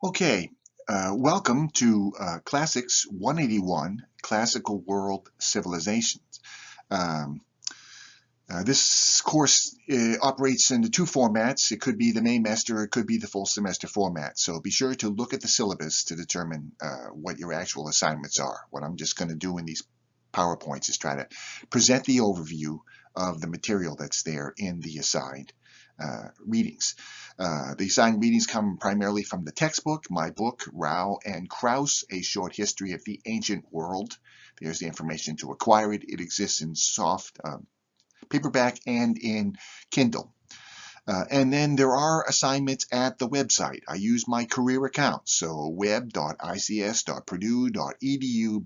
Okay, welcome to Classics 181, Classical World Civilizations. Um, this course operates into two formats. It could be the main semester, it could be the full semester format. So be sure to look at the syllabus to determine what your actual assignments are. What I'm just going to do in these PowerPoints is try to present the overview of the material that's there in the assigned readings. The assigned readings come primarily from the textbook, my book, Rao and Krauss, A Short History of the Ancient World. There's the information to acquire it. It exists in soft paperback and in Kindle. And then there are assignments at the website. I use my career account, so web.ics.purdue.edu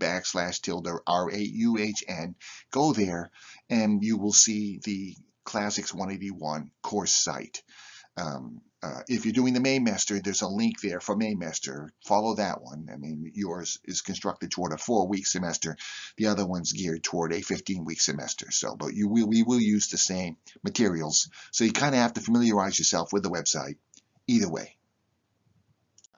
/RAUHN. Go there and you will see the Classics 181 course site. If you're doing the Maymester, there's a link there for Maymester. Follow that one. I mean, yours is constructed toward a 4-week semester. The other one's geared toward a 15-week semester. So, but we will use the same materials. So you kind of have to familiarize yourself with the website either way.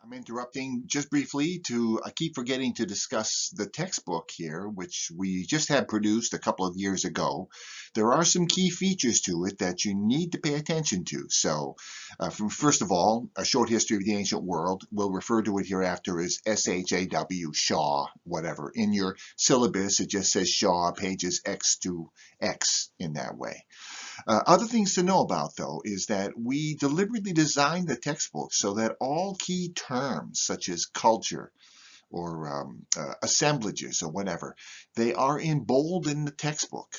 I'm interrupting just briefly to I keep forgetting to discuss the textbook here, which we just had produced a couple of years ago. There are some key features to it that you need to pay attention to. So, first of all, A Short History of the Ancient World. We'll refer to it hereafter as SHAW, Shaw, whatever. In your syllabus, it just says Shaw, pages X to X in that way. Other things to know about, though, is that we deliberately designed the textbook so that all key terms, such as culture or assemblages or whatever, they are in bold in the textbook.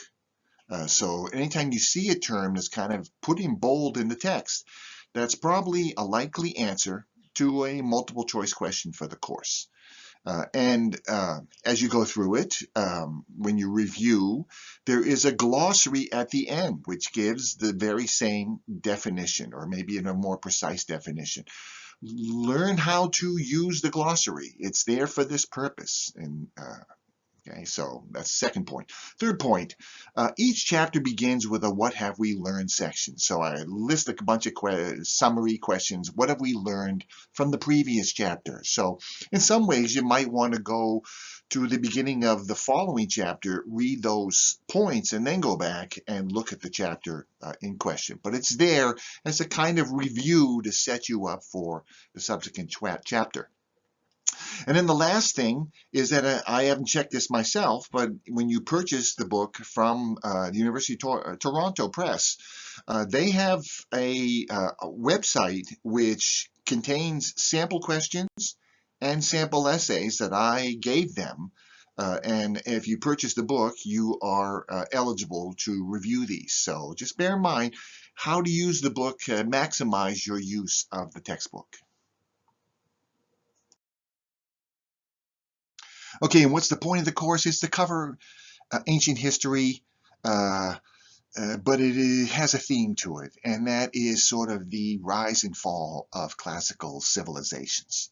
So anytime you see a term that's kind of put in bold in the text, that's probably a likely answer to a multiple choice question for the course. And as you go through it, when you review, there is a glossary at the end, which gives the very same definition, or maybe in a more precise definition. Learn how to use the glossary. It's there for this purpose. And okay, so that's the second point. Third point, each chapter begins with a what have we learned section. So I list a bunch of summary questions. What have we learned from the previous chapter? So in some ways, you might want to go to the beginning of the following chapter, read those points, and then go back and look at the chapter in question. But it's there as a kind of review to set you up for the subsequent chapter. And then the last thing is that I haven't checked this myself, but when you purchase the book from the University of Toronto Press, they have a website which contains sample questions and sample essays that I gave them. And if you purchase the book, you are eligible to review these. So just bear in mind how to use the book, maximize your use of the textbook. Okay, and what's the point of the course? It's to cover ancient history, uh, but it has a theme to it, and that is sort of the rise and fall of classical civilizations.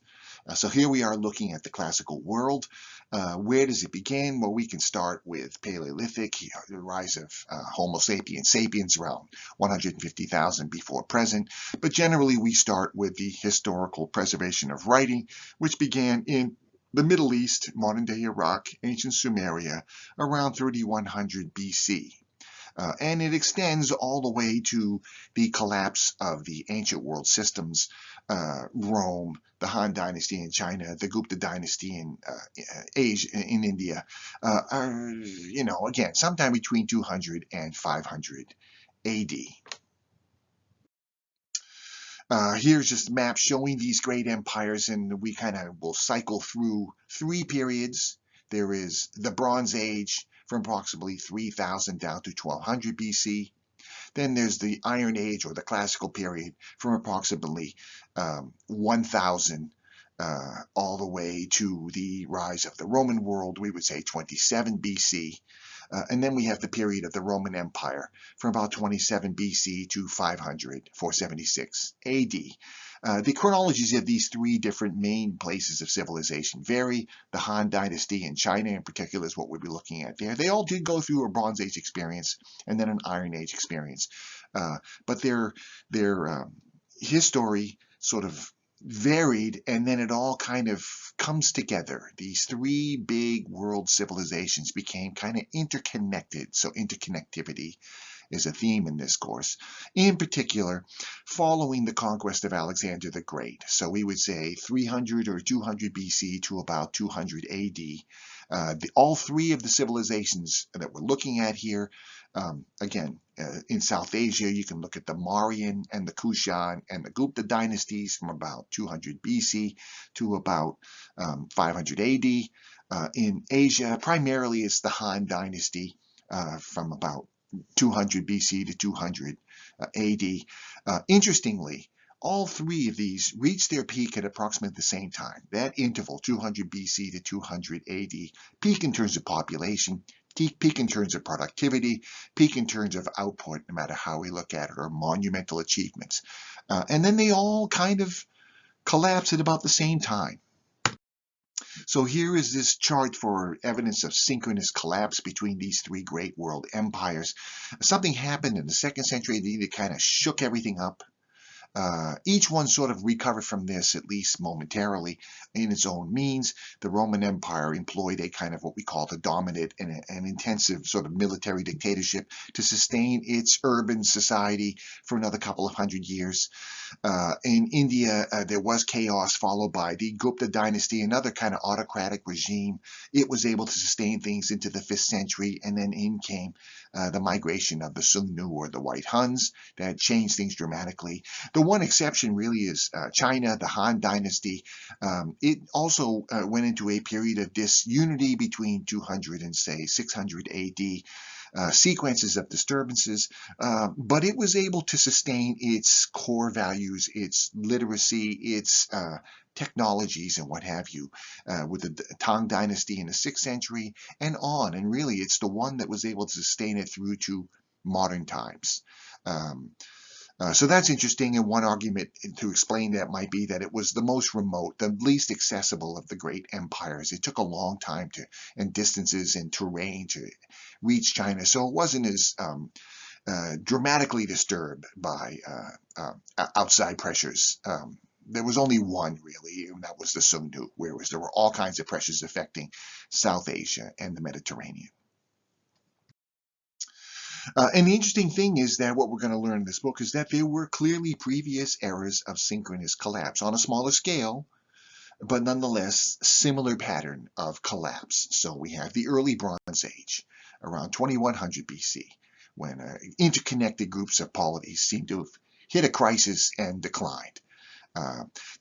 So here we are looking at the classical world. Where does it begin? Well, we can start with Paleolithic, the rise of Homo sapiens around 150,000 before present. But generally, we start with the historical preservation of writing, which began in the Middle East, modern-day Iraq, ancient Sumeria, around 3100 BC. And it extends all the way to the collapse of the ancient world systems, Rome, the Han Dynasty in China, the Gupta Dynasty in Asia, in India, again, sometime between 200 and 500 AD. Here's just a map showing these great empires, and we kind of will cycle through 3 periods. There is the Bronze Age from approximately 3000 down to 1200 BC. Then there's the Iron Age, or the Classical period, from approximately 1000 all the way to the rise of the Roman world, we would say 27 BC. And then we have the period of the Roman Empire from about 27 BC to 476 AD. The chronologies of these 3 different main places of civilization vary. The Han Dynasty in China in particular is what we'll be looking at there. They all did go through a Bronze Age experience and then an Iron Age experience. But their history sort of varied, and then it all kind of comes together. These three big world civilizations became kind of interconnected. So interconnectivity is a theme in this course, in particular following the conquest of Alexander the Great. So we would say 300 or 200 BC to about 200 AD. All three of the civilizations that we're looking at here, again, in South Asia, you can look at the Mauryan and the Kushan and the Gupta dynasties from about 200 BC to about 500 AD. In Asia, primarily it's the Han dynasty from about 200 BC to 200 AD. Interestingly, all three of these reached their peak at approximately the same time. That interval, 200 BC to 200 AD, peak in terms of population, peak in terms of productivity, peak in terms of output, no matter how we look at it, or monumental achievements. And then they all kind of collapse at about the same time. So here is this chart for evidence of synchronous collapse between these three great world empires. Something happened in the 2nd century AD that kind of shook everything up. Each one sort of recovered from this, at least momentarily, in its own means. The Roman Empire employed a kind of what we call the dominant and an intensive sort of military dictatorship to sustain its urban society for another couple of hundred years. In India, there was chaos followed by the Gupta dynasty, another kind of autocratic regime. It was able to sustain things into the 5th century, and then in came the migration of the Sungnu, or the White Huns, that changed things dramatically. The one exception really is China, the Han dynasty. It also went into a period of disunity between 200 and, say, 600 AD. Sequences of disturbances, but it was able to sustain its core values, its literacy, its technologies and what have you, with the Tang dynasty in the 6th century and on. And really, it's the one that was able to sustain it through to modern times. So that's interesting, and one argument to explain that might be that it was the most remote, the least accessible of the great empires. It took a long time and distances and terrain to reach China, so it wasn't as dramatically disturbed by outside pressures. There was only one, really, and that was the Sungnu, whereas there were all kinds of pressures affecting South Asia and the Mediterranean. And the interesting thing is that what we're going to learn in this book is that there were clearly previous eras of synchronous collapse on a smaller scale, but nonetheless similar pattern of collapse. So we have the early Bronze Age, around 2100 BC, when interconnected groups of polities seem to have hit a crisis and declined.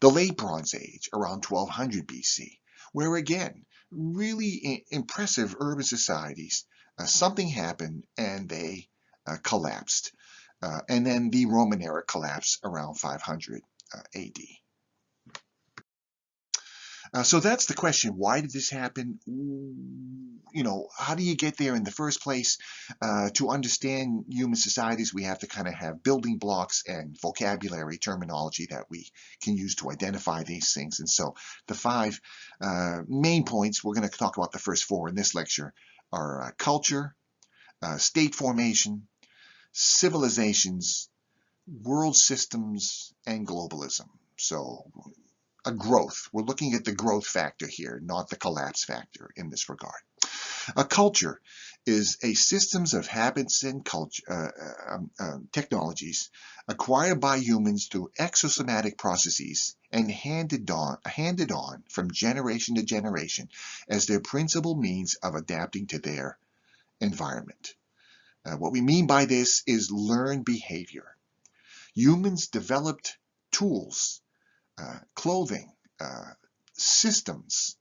The late Bronze Age, around 1200 BC, where again, really impressive urban societies, something happened and they collapsed. And then the Roman era collapse around 500 AD. So that's the question. Why did this happen? You know, how do you get there in the first place? To understand human societies, we have to kind of have building blocks and vocabulary, terminology that we can use to identify these things. And so the 5 main points, we're going to talk about the first 4 in this lecture, are culture, state formation, civilizations, world systems, and globalism. So a growth. We're looking at the growth factor here, not the collapse factor in this regard. A culture is a systems of habits and technologies acquired by humans through exosomatic processes and handed on from generation to generation as their principal means of adapting to their environment. What we mean by this is learned behavior. Humans developed tools, clothing, systems,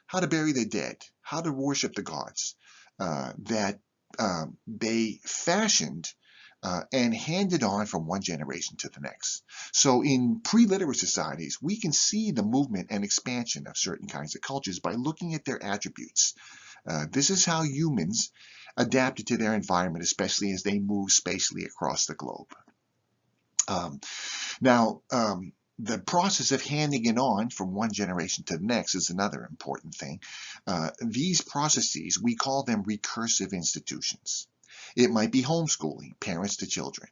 how to bury the dead, how to worship the gods, that they fashioned and handed on from one generation to the next. So in pre-literate societies, we can see the movement and expansion of certain kinds of cultures by looking at their attributes. This is how humans adapted to their environment, especially as they move spatially across the globe. The process of handing it on from one generation to the next is another important thing. These processes, we call them recursive institutions. It might be homeschooling, parents to children.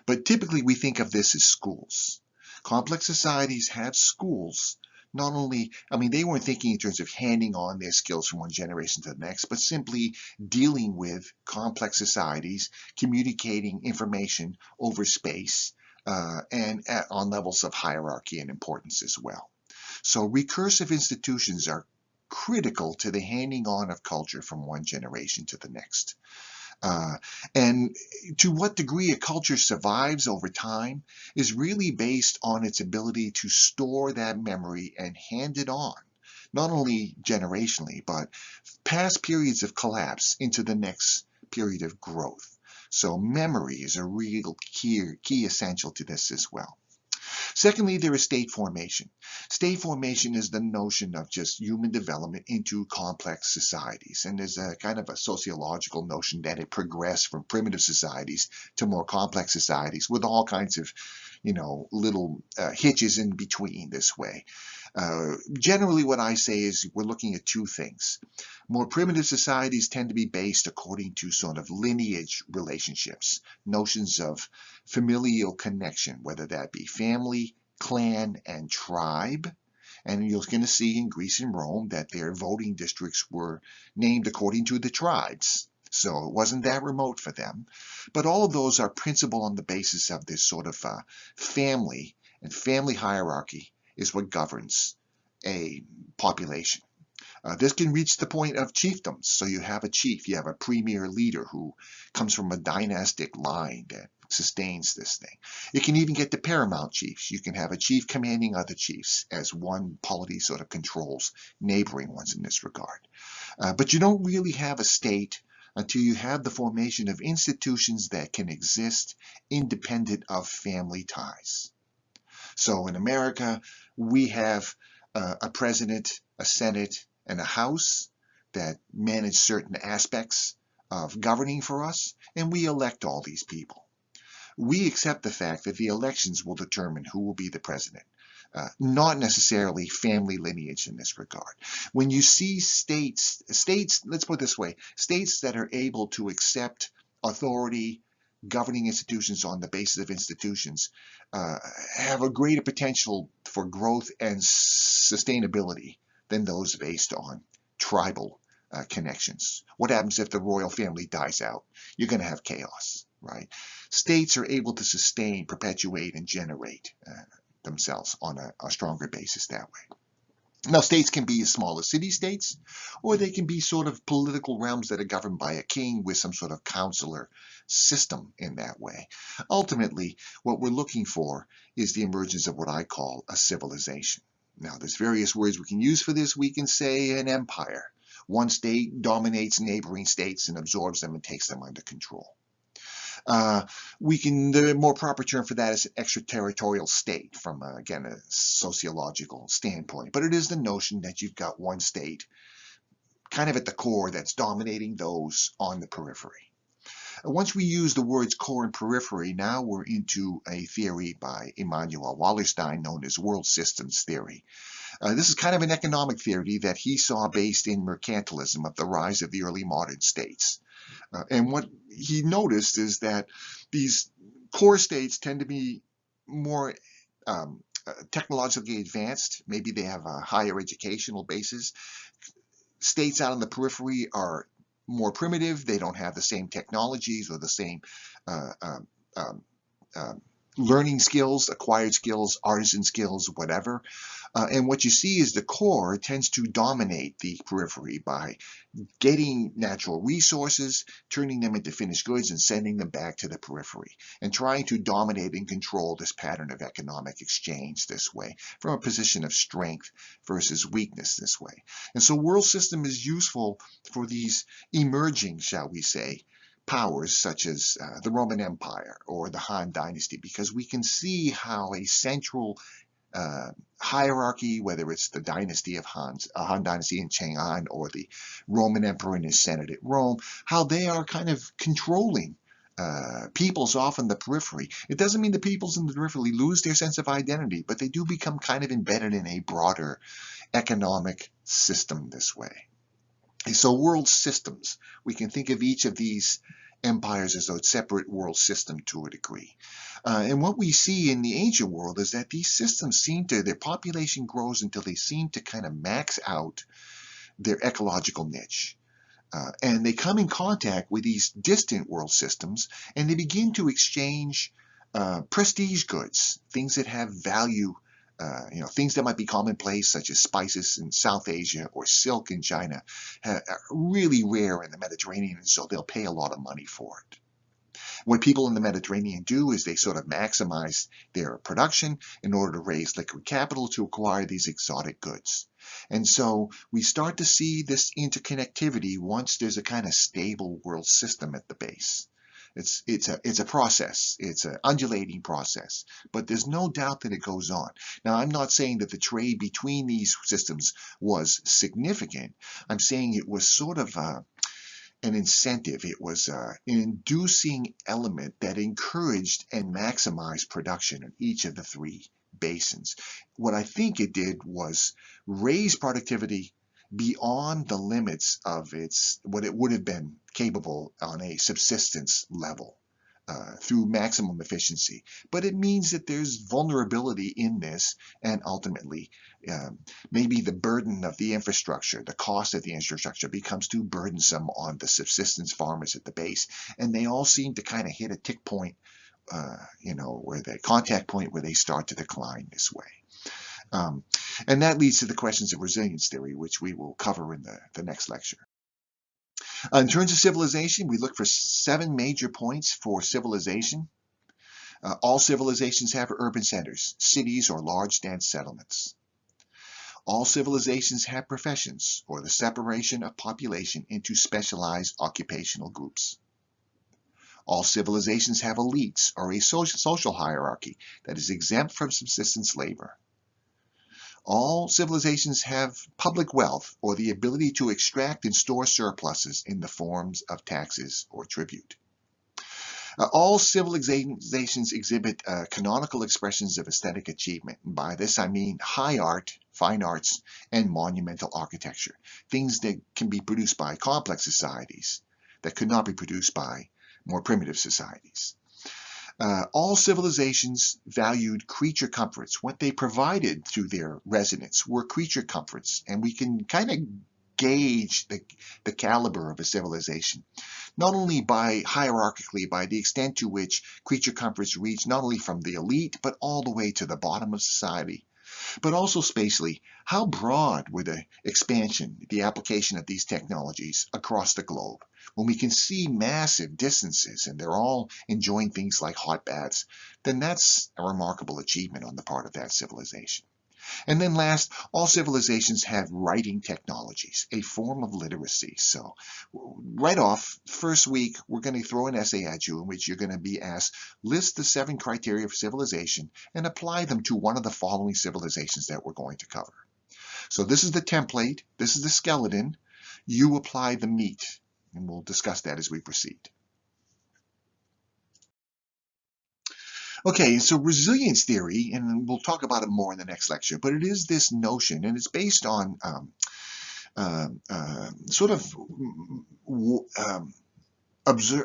But typically we think of this as schools. Complex societies have schools. Not only, I mean, they weren't thinking in terms of handing on their skills from one generation to the next, but simply dealing with complex societies, communicating information over space, on levels of hierarchy and importance as well. So recursive institutions are critical to the handing on of culture from one generation to the next. And to what degree a culture survives over time is really based on its ability to store that memory and hand it on, not only generationally, but past periods of collapse into the next period of growth. So memory is a real key essential to this as well. Secondly, there is state formation. State formation is the notion of just human development into complex societies. And there's a kind of a sociological notion that it progressed from primitive societies to more complex societies with all kinds of, little hitches in between this way. Generally, what I say is we're looking at two things. More primitive societies tend to be based according to sort of lineage relationships, notions of familial connection, whether that be family, clan, and tribe. And you're going to see in Greece and Rome that their voting districts were named according to the tribes. So it wasn't that remote for them. But all of those are principled on the basis of this sort of family, and family hierarchy is what governs a population. This can reach the point of chiefdoms. So you have a chief, you have a premier leader who comes from a dynastic line that sustains this thing. It can even get to paramount chiefs. You can have a chief commanding other chiefs as one polity sort of controls neighboring ones in this regard. But you don't really have a state until you have the formation of institutions that can exist independent of family ties. So in America, we have a president, a Senate, and a House that manage certain aspects of governing for us, and we elect all these people. We accept the fact that the elections will determine who will be the president, not necessarily family lineage in this regard. When you see states, let's put it this way, states that are able to accept authority, governing institutions on the basis of institutions, have a greater potential for growth and sustainability than those based on tribal connections. What happens if the royal family dies out? You're going to have chaos, right? States are able to sustain, perpetuate, and generate themselves on a stronger basis that way. Now, states can be as small as city-states, or they can be sort of political realms that are governed by a king with some sort of consular system in that way. Ultimately, what we're looking for is the emergence of what I call a civilization. Now, there's various words we can use for this. We can say an empire. One state dominates neighboring states and absorbs them and takes them under control. The more proper term for that is an extraterritorial state from, again, a sociological standpoint. But it is the notion that you've got one state kind of at the core that's dominating those on the periphery. Once we use the words core and periphery, now we're into a theory by Immanuel Wallerstein known as world systems theory. This is kind of an economic theory that he saw based in mercantilism of the rise of the early modern states. And what he noticed is that these core states tend to be more technologically advanced. Maybe they have a higher educational basis. States out on the periphery are more primitive. They don't have the same technologies or the same learning skills, acquired skills, artisan skills, whatever. And what you see is the core tends to dominate the periphery by getting natural resources, turning them into finished goods, and sending them back to the periphery, and trying to dominate and control this pattern of economic exchange this way, from a position of strength versus weakness this way. And so world system is useful for these emerging, shall we say, powers such as the Roman Empire or the Han Dynasty, because we can see how a central hierarchy, whether it's the dynasty of Han Dynasty in Chang'an or the Roman Emperor and his Senate at Rome, how they are kind of controlling peoples off in the periphery. It doesn't mean the peoples in the periphery lose their sense of identity, but they do become kind of embedded in a broader economic system this way. So world systems, we can think of each of these empires as a separate world system to a degree. And what we see in the ancient world is that these systems their population grows until they seem to kind of max out their ecological niche. And they come in contact with these distant world systems, and they begin to exchange prestige goods, things that have value, things that might be commonplace, such as spices in South Asia or silk in China, are really rare in the Mediterranean, and so they'll pay a lot of money for it. What people in the Mediterranean do is they sort of maximize their production in order to raise liquid capital to acquire these exotic goods. And so we start to see this interconnectivity once there's a kind of stable world system at the base. It's a process. It's an undulating process, but there's no doubt that it goes on. Now, I'm not saying that the trade between these systems was significant. I'm saying it was sort of an incentive. It was an inducing element that encouraged and maximized production in each of the three basins. What I think it did was raise productivity beyond the limits of what it would have been capable on a subsistence level through maximum efficiency. But it means that there's vulnerability in this, and ultimately maybe the burden of the infrastructure, the cost of the infrastructure becomes too burdensome on the subsistence farmers at the base, and they all seem to kind of hit a tick point, where the contact point where they start to decline this way. And that leads to the questions of resilience theory, which we will cover in the next lecture. In terms of civilization, we look for 7 major points for civilization. All civilizations have urban centers, cities or large dense settlements. All civilizations have professions, or the separation of population into specialized occupational groups. All civilizations have elites, or a social hierarchy that is exempt from subsistence labor. All civilizations have public wealth, or the ability to extract and store surpluses in the forms of taxes or tribute. All civilizations exhibit canonical expressions of aesthetic achievement. And by this I mean high art, fine arts, and monumental architecture, things that can be produced by complex societies that could not be produced by more primitive societies. All civilizations valued creature comforts. What they provided through their residents were creature comforts, and we can kind of gauge the caliber of a civilization, not only hierarchically by the extent to which creature comforts reach not only from the elite, but all the way to the bottom of society, but also spatially. How broad were the expansion, the application of these technologies across the globe? When we can see massive distances and they're all enjoying things like hot baths, then that's a remarkable achievement on the part of that civilization. And then last, all civilizations have writing technologies, a form of literacy. So right off, first week, we're going to throw an essay at you in which you're going to be asked, list the 7 criteria for civilization and apply them to one of the following civilizations that we're going to cover. So this is the template, this is the skeleton, you apply the meat, and we'll discuss that as we proceed. Okay, so resilience theory, and we'll talk about it more in the next lecture, but it is this notion, and it's based on sort of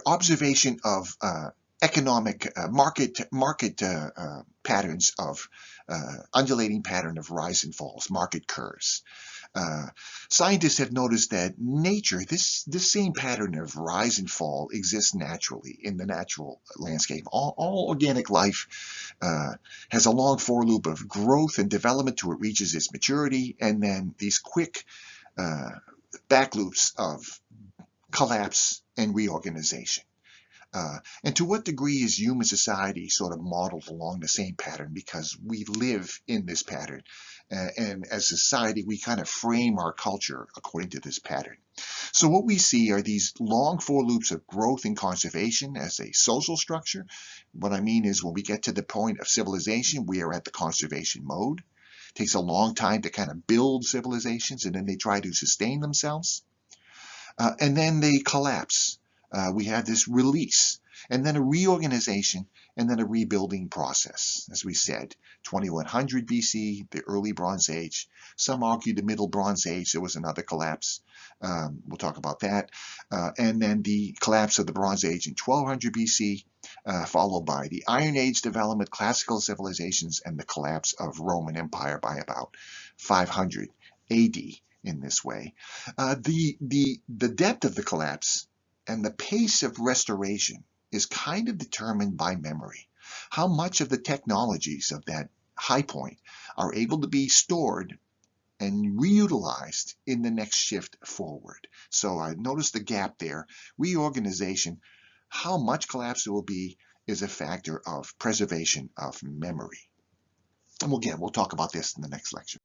observation of economic market patterns of undulating pattern of rise and falls, market curves. Scientists have noticed that nature, this same pattern of rise and fall exists naturally in the natural landscape. All organic life has a long for loop of growth and development till it reaches its maturity, and then these quick back loops of collapse and reorganization. And to what degree is human society sort of modeled along the same pattern? Because we live in this pattern. And as a society, we kind of frame our culture according to this pattern. So what we see are these long for loops of growth and conservation as a social structure. What I mean is when we get to the point of civilization, we are at the conservation mode. It takes a long time to kind of build civilizations, and then they try to sustain themselves. And then they collapse. We have this release, and then a reorganization, and then a rebuilding process. As we said, 2100 BC, the early Bronze Age. Some argue the Middle Bronze Age, there was another collapse. We'll talk about that. And then the collapse of the Bronze Age in 1200 BC, followed by the Iron Age development, classical civilizations, and the collapse of Roman Empire by about 500 AD in this way. The depth of the collapse and the pace of restoration is kind of determined by memory. How much of the technologies of that high point are able to be stored and reutilized in the next shift forward. So I noticed the gap there. Reorganization, how much collapse there will be is a factor of preservation of memory. And again, we'll talk about this in the next lecture.